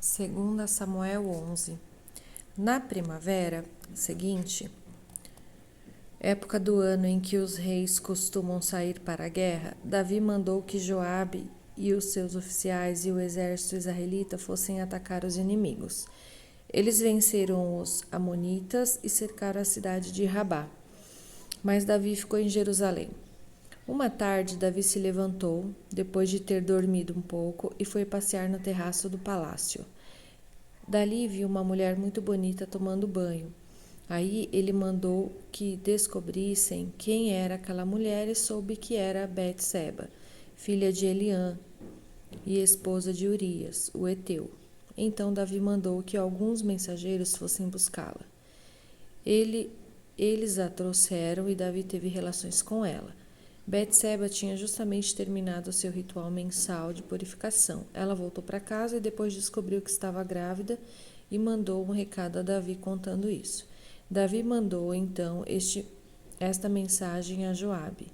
2 Samuel 11. Na primavera seguinte, época do ano em que os reis costumam sair para a guerra, Davi mandou que Joabe e os seus oficiais e o exército israelita fossem atacar os inimigos. Eles venceram os amonitas e cercaram a cidade de Rabá. Mas Davi ficou em Jerusalém. Uma tarde, Davi se levantou, depois de ter dormido um pouco, e foi passear no terraço do palácio. Dali viu uma mulher muito bonita tomando banho. Aí ele mandou que descobrissem quem era aquela mulher e soube que era Betseba, filha de Eliã e esposa de Urias, o heteu. Então Davi mandou que alguns mensageiros fossem buscá-la. Eles a trouxeram e Davi teve relações com ela. Betseba tinha justamente terminado o seu ritual mensal de purificação. Ela voltou para casa e depois descobriu que estava grávida e mandou um recado a Davi contando isso. Davi mandou então esta mensagem a Joabe: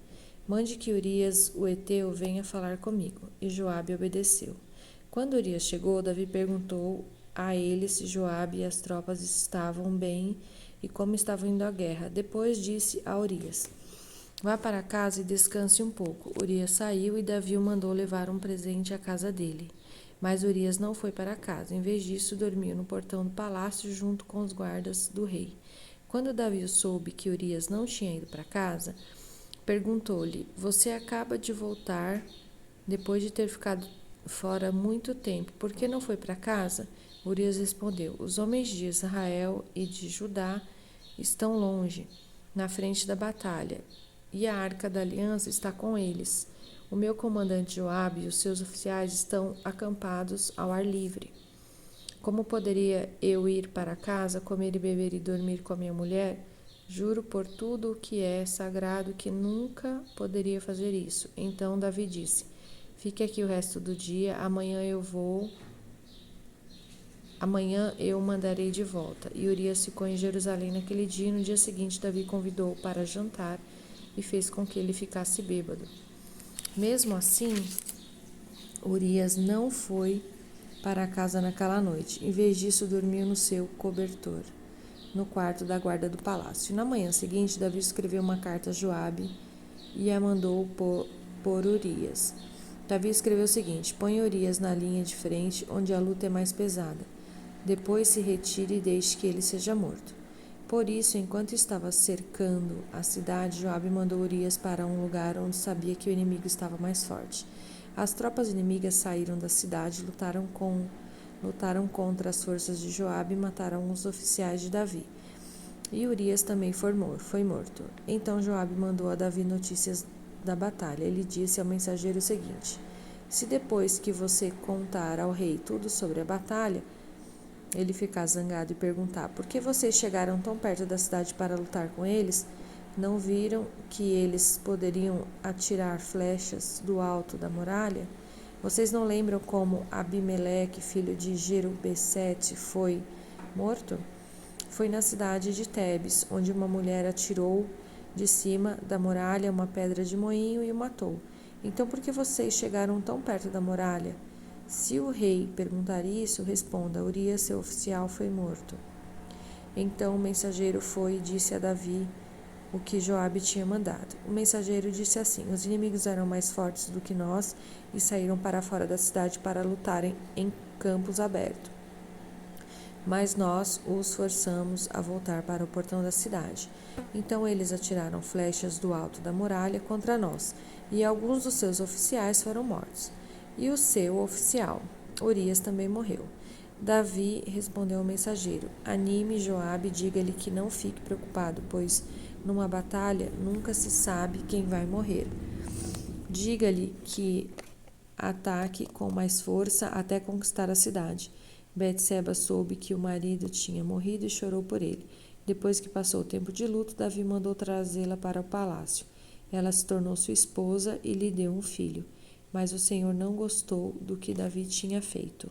mande que Urias, o heteu, venha falar comigo. E Joabe obedeceu. Quando Urias chegou, Davi perguntou a ele se Joabe e as tropas estavam bem e como estavam indo à guerra. Depois disse a Urias: vá para casa e descanse um pouco. Urias saiu e Davi o mandou levar um presente à casa dele. Mas Urias não foi para casa. Em vez disso, dormiu no portão do palácio junto com os guardas do rei. Quando Davi soube que Urias não tinha ido para casa, perguntou-lhe: você acaba de voltar depois de ter ficado fora muito tempo. Por que não foi para casa? Urias respondeu: os homens de Israel e de Judá estão longe, na frente da batalha, e a arca da aliança está com eles. O meu comandante Joabe e os seus oficiais estão acampados ao ar livre. Como poderia eu ir para casa, comer e beber e dormir com a minha mulher? Juro por tudo o que é sagrado que nunca poderia fazer isso. Então Davi disse: fique aqui o resto do dia, amanhã eu o mandarei de volta. E Urias ficou em Jerusalém naquele dia, e no dia seguinte Davi convidou-o para jantar e fez com que ele ficasse bêbado. Mesmo assim, Urias não foi para casa naquela noite. Em vez disso, dormiu no seu cobertor, no quarto da guarda do palácio. Na manhã seguinte, Davi escreveu uma carta a Joabe e a mandou por Urias. Davi escreveu o seguinte: ponha Urias na linha de frente, onde a luta é mais pesada. Depois se retire e deixe que ele seja morto. Por isso, enquanto estava cercando a cidade, Joabe mandou Urias para um lugar onde sabia que o inimigo estava mais forte. As tropas inimigas saíram da cidade, lutaram contra as forças de Joabe e mataram os oficiais de Davi. E Urias também foi morto. Então Joabe mandou a Davi notícias da batalha. Ele disse ao mensageiro o seguinte: se depois que você contar ao rei tudo sobre a batalha, ele ficar zangado e perguntar: por que vocês chegaram tão perto da cidade para lutar com eles? Não viram que eles poderiam atirar flechas do alto da muralha? Vocês não lembram como Abimeleque, filho de Jerubessete, foi morto? Foi na cidade de Tebes, onde uma mulher atirou de cima da muralha uma pedra de moinho e o matou. Então por que vocês chegaram tão perto da muralha? Se o rei perguntar isso, responda: Urias, seu oficial, foi morto. Então o mensageiro foi e disse a Davi o que Joabe tinha mandado. O mensageiro disse assim: os inimigos eram mais fortes do que nós e saíram para fora da cidade para lutarem em campos abertos. Mas nós os forçamos a voltar para o portão da cidade. Então eles atiraram flechas do alto da muralha contra nós, e alguns dos seus oficiais foram mortos. E o seu oficial, Urias, também morreu. Davi respondeu ao mensageiro: anime Joabe e diga-lhe que não fique preocupado, pois numa batalha nunca se sabe quem vai morrer. Diga-lhe que ataque com mais força até conquistar a cidade. Betseba soube que o marido tinha morrido e chorou por ele. Depois que passou o tempo de luto, Davi mandou trazê-la para o palácio. Ela se tornou sua esposa e lhe deu um filho. Mas o Senhor não gostou do que Davi tinha feito.